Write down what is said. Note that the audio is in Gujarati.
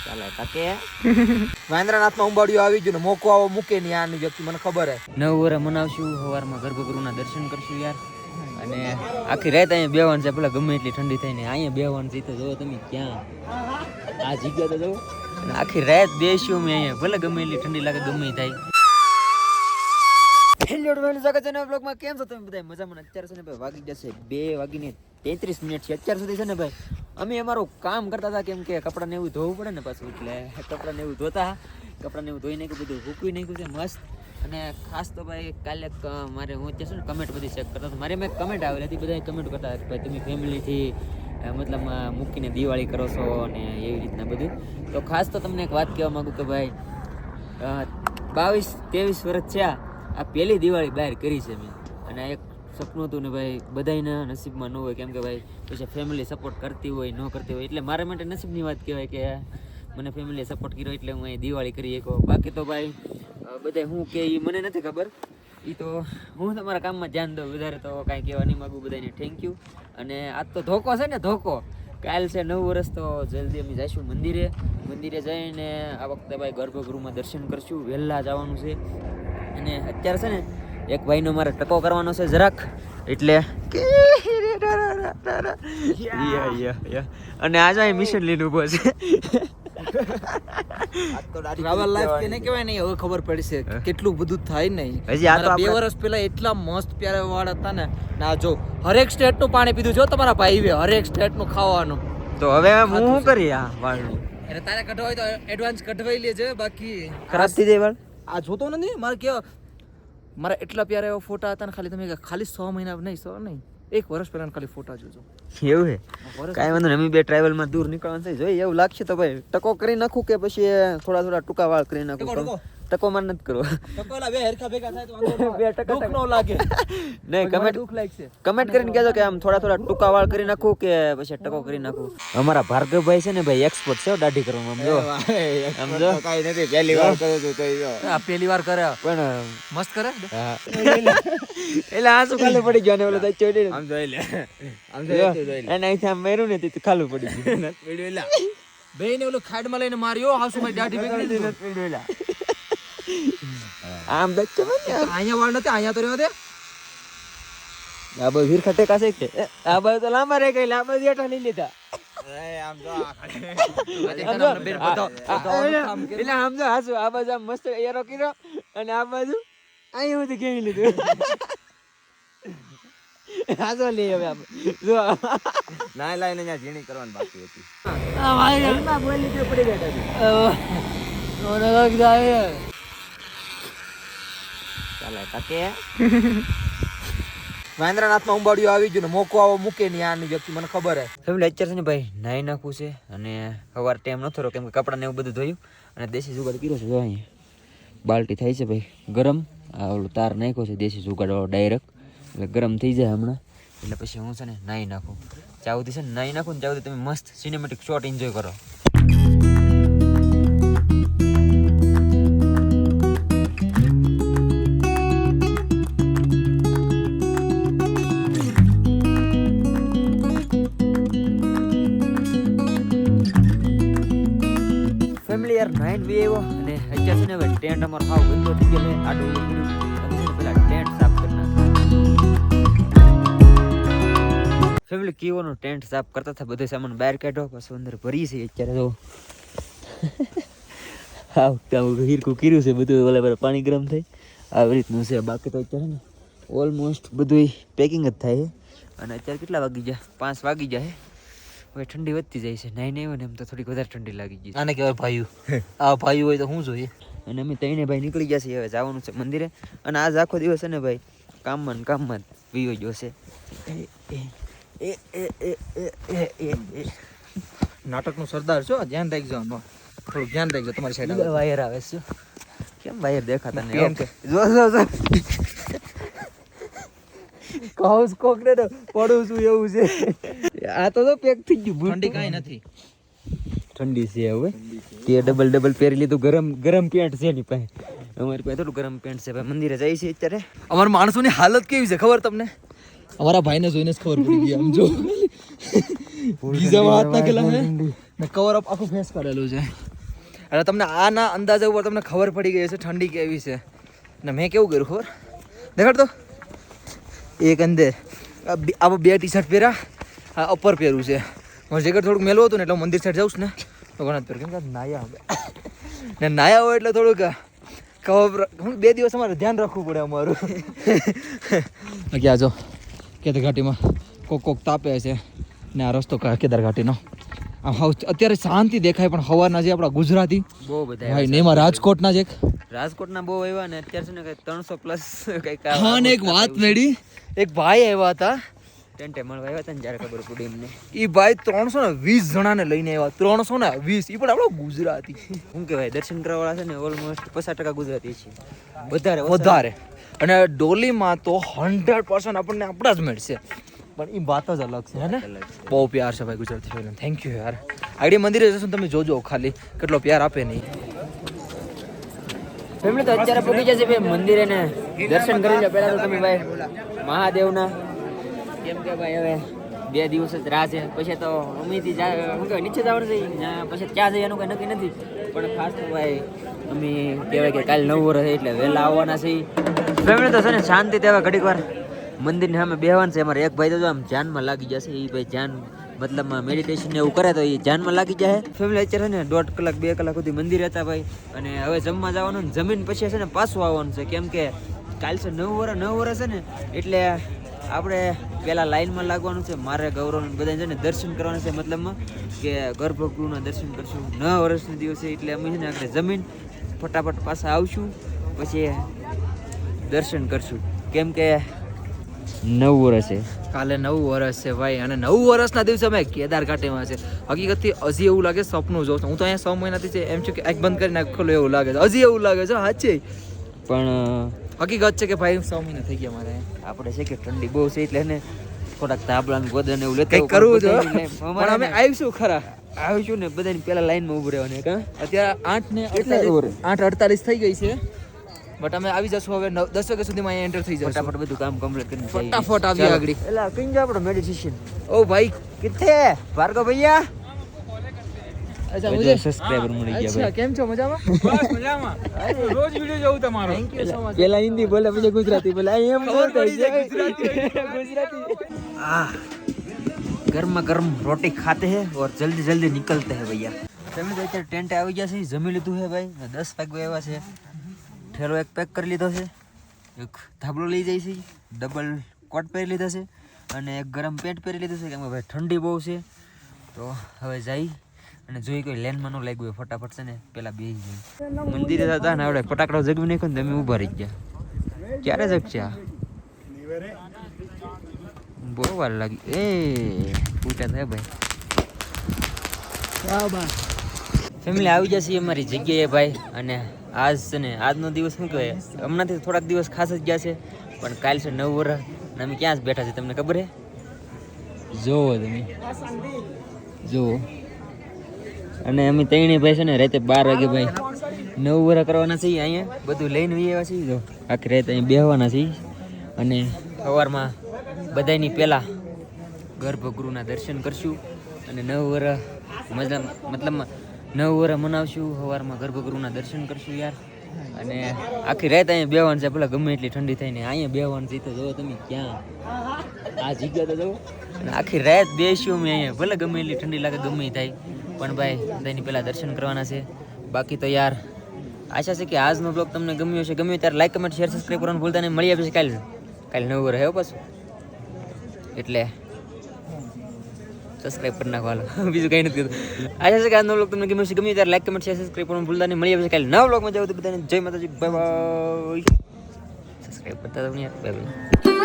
ચાલે ટકે મહેન્દ્રનાથમાં ઉંબાડિયું આવી ગયું ને મોકો આવો મૂકે નહીં આની વ્યક્તિ મને ખબર હે 9 વર્ષ મનાવશું સવારમાં ગર્ભગૃહના દર્શન કરશું યાર અને આખી રાત અહીંયા બેવાનું છે પેલા ગમે એટલી ઠંડી થાય ને અહીંયા બેવાનું છે તો જો તમે ક્યાં આ જગ્યા તો જો આખી રાત બેસ્યું મેં અહીંયા ભલે ગમે એટલી ઠંડી લાગે ગમે થાય. હેલો ડોમેન સ્વાગત છે નવા બ્લોગમાં. કેમ છો તમે બધા મજામાં? અત્યારે છે ને ભાઈ વાગી જશે 2:33 છે. અત્યાર સુધી છે ને ભાઈ અમે અમારું કામ કરતા હતા કેમ કે કપડાને એવું ધોવું પડે ને પાછું એટલે કપડાને એવું ધોતા કપડાને એવું ધોઈ નાખ્યું બધું સૂકવી નાખ્યું છે મસ્ત. અને ખાસ તો ભાઈ કાલે મારે હું અત્યારે છે ને કમેન્ટ બધી ચેક કરતો હતો. મારે મેં કમેન્ટ આવેલી હતી બધા કમેન્ટ કરતા કે ભાઈ તમે ફેમિલીથી મતલબ મૂકીને દિવાળી કરો છો અને એવી રીતના બધું. તો ખાસ તો તમને એક વાત કહેવા માગું કે ભાઈ 22-23 વર્ષ થયા આ પહેલી દિવાળી બહાર કરી છે મેં. અને એક સપનું હતું ને ભાઈ બધાયના નસીબમાં ન હોય કેમ કે ભાઈ પછી ફેમિલી સપોર્ટ કરતી હોય ન કરતી હોય એટલે મારા માટે નસીબની વાત કહેવાય કે મને ફેમિલીએ સપોર્ટ કર્યો એટલે હું અહીં દિવાળી કરી શકો. બાકી તો ભાઈ બધા હું કે એ મને નથી ખબર. એ તો હું તમારા કામમાં ધ્યાન દઉં વધારે તો કાંઈ કહેવા નહીં માગું. બધાને થેન્ક યુ. અને આજ તો ધોકો છે ને ધોકો કાલ છે 9 વર્ષ તો જલ્દી અમે જઈશું મંદિરે જઈને આ વખતે ભાઈ ગર્ભગૃહમાં દર્શન કરશું. વહેલા જવાનું છે અને અત્યારે છે ને એક ભાઈનો મારે ટકો કરવાનો છે જરાક એટલે અને આજે અહીં મિશન લઈને ઉભો છે. ટ્રાવેલ લાઈફ કે નહીં કહેવાય નહીં હવે ખબર પડશે કેટલું બધું થાય નહીં. હજી આ તો 2 વર્ષ પહેલા એટલા મસ્ત પ્યારા વાળ હતા ને ના જો હરેક સ્ટેટ નું પાણી પીધું જો તમારા ભાઈ હરેક સ્ટેટ નું ખાવાનું. તો હવે હું શું કરી આ વાળનું એટલે તારે કઢવાય તો એડવાન્સ કઢવાઈ લેજે બાકી ખરાબ થઈ જાય વાળ. આ જોતો નથી મારે કેવા મારા એટલા પ્યારા એવા ફોટા હતા ને ખાલી 6 મહિના નહીં 1 વર્ષ પહેલા ખાલી ફોટા જોજો. એવું હે કાંઈ વાંધો નહીં. અમે બે ટ્રાવેલમાં દૂર નીકળવાનું છે જોઈએ એવું લાગશે તો ભાઈ ટકો કરી નાખું કે પછી થોડા ટૂંકા વાળ કરી નાખું. ટકો માર નથી કરવો. બે હરખા ભેગા થાય તો બે ટકા નો લાગે નહીં. કમેન્ટ કરીને કહેજો કે આમ થોડા ટૂંકા વાળ કરી નાખું કે પછી ટકો કરી નાખું. અમારા ભાર્ગવભાઈ છે ને ભાઈ એક્સપર્ટ છે દાઢી કરવામાં. આમ જો કાઈ નથી પહેલી વાર કર્યો તો જો આ પહેલી વાર કરે પણ મસ્ત કરે. એટલે આંસુ ખાલી પડી ગયો ને ઓલો તો ચોડી આમ જોઈ લે એને અહીંથી આમ માર્યું ને તે ખાલું પડી ગયું એલા બે ને ઓલો ખાડમાં લઈને માર્યો હાસુ મારી દાઢી બગડી દીધી. આમ દચ્ચો મને અહીંયા વાળ નથી અહીંયા તો રહ્યો દે આ બધું વીર ખટે કાસે છે. આ બધું તો લાંબા રહી ગઈ લાંબા જેઠા લઈ લીધા. આમ જો એટલે આમ જો હાસુ આ બાજુ આમ મસ્ત એરો કર્યો અને આ બાજુ અહીં હું કેવી લીધું. હાસો લે હવે આમ જો ના લાઈને અહીંયા ઝીણી કરવાની બાકી હતી. આ ભાઈ એમના બોલી કે પડી ગયા ઓને લગ જાય ચાલે ટકે મહેન્દ્રનાથમાં ઉંબાડિયું આવી ગયું ને મોકો આવો મૂકે નહીં આની વ્યક્તિ મને ખબર હે. ફેમિલી અત્યારે છે ને ભાઈ નાઈ નાખવું છે અને સવાર ટાઈમ નતો રહ્યો કેમ કે કપડાને એવું બધું ધોયું અને દેશી જુગાડ કર્યો છે. જો અહીંયા બાલ્ટી થાય છે ભાઈ ગરમ. આ ઓલું તાર નાખ્યો છે દેશી જુગાડવાળો ડાયરેક્ટ એટલે ગરમ થઈ જાય હમણાં. એટલે પછી હું છે ને નાહી નાખું. ચાવથી છે ને નાહી નાખું ને ચાવથી તમે મસ્ત સિનેમેટિક શોટ એન્જોય કરો. ફેમિલી યાર નાઈન બી આવ્યો અને અત્યારે છે ને હવે ટેન્ટ અમારો હાવ ગંદો થઈ ગયો છે. આડું પેલા ટેન્ટ સાફ કરી નાખ્યો. ફેમિલી કીઓનો ટેન્ટ સાફ કરતા હતા બધો સામાન બહાર કાઢ્યો પછી અંદર ભરી છે અત્યારે તો હાવ કામ હીરકું કર્યું છે બધું ઓલા પાણી ગરમ થાય આવી રીતનું છે. બાકી તો અત્યારે ને ઓલમોસ્ટ બધું પેકિંગ જ થાય છે અને અત્યારે કેટલા વાગી જાય 5 વાગી જાય. હવે ઠંડી વધતી જાય છે. નાઈ નહીં હોય ને એમ તો થોડીક વધારે ઠંડી લાગી ગઈ. આને કહેવાય ભાઈઓ. આ ભાઈઓ હોય તો શું જોઈએ. અને અમે ત્રણે ભાઈ નીકળી ગયા છીએ હવે જવાનું છે મંદિરે. અને આજ આખો દિવસ છે ને ભાઈ કામમાં વીયો ગયો છે. નાટકનો સરદાર છો ધ્યાન રાખજો આમાં થોડું ધ્યાન રાખજો તમારી સાઈડ વાયર આવે છે. કેમ વાયર દેખાતા નહીં એમ કે જો જો કહું કોકને પડું છું એવું છે. આ તો પેક થઈ ગયું. ઠંડી કાંઈ નથી. ઠંડી છે હવે તે ડબલ પહેરી લીધું. ગરમ પેન્ટ છે એની પાસે. અમારી પાસે થોડું ગરમ પેન્ટ છે. ભાઈ મંદિરે જાય છે અત્યારે. અમારા માણસોની હાલત કેવી છે ખબર તમને? અમારા ભાઈને જોઈને જ ખબર પડી ગઈ. આમ જો ગીઝામાં હાથ નાખેલા છે ને કવર અપ આખું ફેસ કરેલું છે. અને તમને આના અંદાજા ઉપર તમને ખબર પડી ગઈ છે ઠંડી કેવી છે. અને મેં કેવું કર્યું ખબર દેખાડ તો એક અંદર આવા 2 ટી-શર્ટ પહેર્યા, આ અપર પહેર્યું છે. મારું જેકેટ થોડુંક મેલું હતું ને એટલે મંદિર સાઈડ જાઉં છું ને તો ઘણા પહેર કેમ કે નાયા ને નાયા હોય એટલે થોડુંક ખબર 2 દિવસ અમારે ધ્યાન રાખવું પડે અમારું. ક્યાં જો કેદાર ઘાટીમાં કોક તાપે છે ને આ રસ્તો કેદાર ઘાટીનો આમ અત્યારે શાંતિ દેખાય, પણ હવાના જે આપણા ગુજરાતી બહુ બધા ભાઈ ને એમાં રાજકોટના જે રાજકોટના બહુ આવ્યા ને અત્યારે છે ને કંઈક 300 પ્લસ કંઈક હા ને એક વાત મેળી, એક ભાઈ આવ્યા હતા ટેન્ટે મળવા આવ્યા હતા ને જ્યારે ખબર પડી એમને. એ ભાઈ 320 જણાને લઈને આવ્યા, 320. એ પણ આપણો ગુજરાતી શું કહેવાય, દર્શન કરવાવાળા છે ને ઓલમોસ્ટ 50% ગુજરાતી છે, વધારે. અને ડોલીમાં તો 100% આપણને આપણા જ મળશે, પણ એ વાત જ અલગ છે ને. બહુ પ્યાર છે ભાઈ ગુજરાતી ફિલ્મ. થેન્ક યુ યાર. આગળ મંદિરે જશો તમે જોજો ખાલી કેટલો પ્યાર આપે નહીં. ફેમિલી તો અત્યારે પહોંચી જશે ભાઈ મંદિરે ને દર્શન કરી લો. પહેલા તો તમે ભાઈ મહાદેવના, કેમ કે ભાઈ હવે 2 દિવસ જ રાહ છે, પછી તો અમેથી શું કહેવાય નીચે જવાનું છે, પછી ક્યાં જઈએ એનું કંઈ નક્કી નથી. પણ ખાસ તો ભાઈ અમે કહેવાય કે કાલે 9 વર્ષ એટલે વહેલા આવવાના છે. ફેમિલી તો છે ને શાંતિ તેવા ઘડીક વાર મંદિરની સામે બેહવાનું છે. અમારે એક ભાઈ તો આમ ધ્યાનમાં લાગી જશે, એ ભાઈ ધ્યાન મતલબમાં મેડિટેશન એવું કરે તો એ ધ્યાનમાં લાગી જાય. ફેમિલી અત્યારે છે ને 1.5 કલાક 2 કલાક સુધી મંદિર હતા ભાઈ, અને હવે જમવા જવાનું ને જમીન પછી છે ને પાછું આવવાનું છે, કેમ કે કાલ છે 9 વર્ષ છે ને એટલે આપણે પહેલાં લાઈનમાં લાગવાનું છે. મારે ગૌરવ બધા છે ને દર્શન કરવાના છે, મતલબમાં કે ગર્ભગૃહના દર્શન કરશું 9 વર્ષના દિવસે. એટલે અમે છે ને આપણે જમીન ફટાફટ પાછા આવશું, પછી દર્શન કરશું, કેમ કે 9 વર્ષ છે કાલે 9 વર્ષ છે ભાઈ. અને 9 વર્ષના દિવસે અમે કેદાર ઘાટીમાં છે. હકીકતથી હજી એવું લાગે સપનું જોઉં છું. હું તો અહીંયા 6 મહિનાથી છે એમ છું કે આંખ બંધ કરીને ખોલો એવું લાગે છે, હજી એવું લાગે છે સાચે. પણ હકીકત છે કે ભાઈ 6 મહિના થઈ ગયા મારે. આપણે છે કે ઠંડી બહુ છે એટલે ને થોડાક તાબલા ગોદન એવું લેતા કંઈક કરવું છે, પણ અમે આવીશું ખરા. આવીશું ને બધાની પેલા લાઈનમાં ઊભું રહેવાનું. કા અત્યારે 8:48 થઈ ગઈ છે, બટ અમે આવી જશું હવે 10 વાગ્યા સુધીમાં અહીંયા એન્ટર થઈ જશું. ફટાફટ બધું કામ કમ્પ્લીટ કરીને ફટાફટ આવી આગળ. એલા કઈ જા આપણો મેડિટેશન. ઓ ભાઈ કિથે ભાર્ગવ ભૈયા. અચ્છા મુજે સબસ્ક્રાઇબર મળી ગયા અચ્છા, કેમ છો? મજામાં? બસ મજામાં. રોજ વિડિયો જોઉં તમારો. Thank you so much. પેલા હિન્દી બોલે પછી ગુજરાતી બોલે. એમ ગુજરાતી. આ ગરમા ગરમ રોટી ખાતે હે ઓર જલ્દી જલ્દી નિકલતે હે ભૈયા. તમે તો અત્યારે ટેન્ટે આવી ગયા છે, જમી લીધું છે ભાઈ. 10 વાગે આવ્યા છે. ઠેલો એક પેક કરી લીધો છે, એક ધાબળો લઈ જાય છે, ડબલ કોટ પહેરી લીધા છે, અને એક ગરમ પેન્ટ પહેરી લીધું છે, કેમ કે ભાઈ ઠંડી બહુ છે. તો હવે જઈ અને જોઈ કોઈ લેનમાં ન લાગ્યું હોય ફટાફટ છે ને પેલા બેસી જાય. મંદિરે હતા ને આપણે ફટાકડા જગવી નાખ્યો ને તમે ઊભા રહી ગયા. ક્યારે જગશે આ? બહુ વાર લાગી. ફૂટા થાય ભાઈ. ફેમિલી આવી જશે અમારી જગ્યાએ ભાઈ. અને આજ છે ને આજનો દિવસ શું કહેવાય, હમણાંથી થોડાક દિવસ ખાસ જ ગયા છે, પણ કાલ છે 9 વર્ષ અને અમે ક્યાં જ બેઠા છે તમને ખબર છે? જોવો તમે જોવો. અને અમે ત્રણેય ભાઈ છે ને રાતે 12 વાગે ભાઈ 9 વર્ષ કરવાના છીએ. અહીંયા બધું લઈને આવ્યા છીએ. જો આખી રાત અહીંયા બેહવાના છીએ, અને સવારમાં બધાની પહેલાં ગર્ભગૃહના દર્શન કરશું, અને 9 વર્ષ મતલબમાં 9 વર્ષ મનાવશું. સવારમાં ગર્ભગૃહના દર્શન કરશું યાર, અને આખી રાત અહીંયા બેહવાનું છે. ભલે ગમે એટલી ઠંડી થાય ને અહીંયા બેહવાનું છે. તો જોવો તમે ક્યાં આ જગ્યા તો જોવો. અને આખી રાત બેસ્યું અમે અહીંયા, ભલે ગમે એટલી ઠંડી લાગે ગમે થાય, પણ ભાઈ બધાની પહેલાં દર્શન કરવાના છે. બાકી તો યાર આશા છે કે આજનો બ્લોગ તમને ગમ્યો છે. ગમ્યો ત્યારે લાઈક કમેન્ટ શેર સબસ્ક્રાઈબ કરવાનું ભૂલતા નહીં. મળી આવે છે કાલે 9 વર્ષ હે પાછું, એટલે સબસ્ક્રાઈબ કરી નાખો. હાલો બીજું કંઈ નથી કીધું. આશા છે કે આજનો બ્લોગ તમને ગમ્યો છે. ગમ્યો ત્યારે લાઈક કમેન્ટ શેર સબસ્ક્રાઈબ કરવાનું ભૂલતા નહીં. મળી આવે છે કાલે નવા બ્લોગમાં. જાવ તો બધાને જય માતાજી, બાય બાય. સબસ્ક્રાઈબ કરતા તો નહીં યાર, બાય બાય.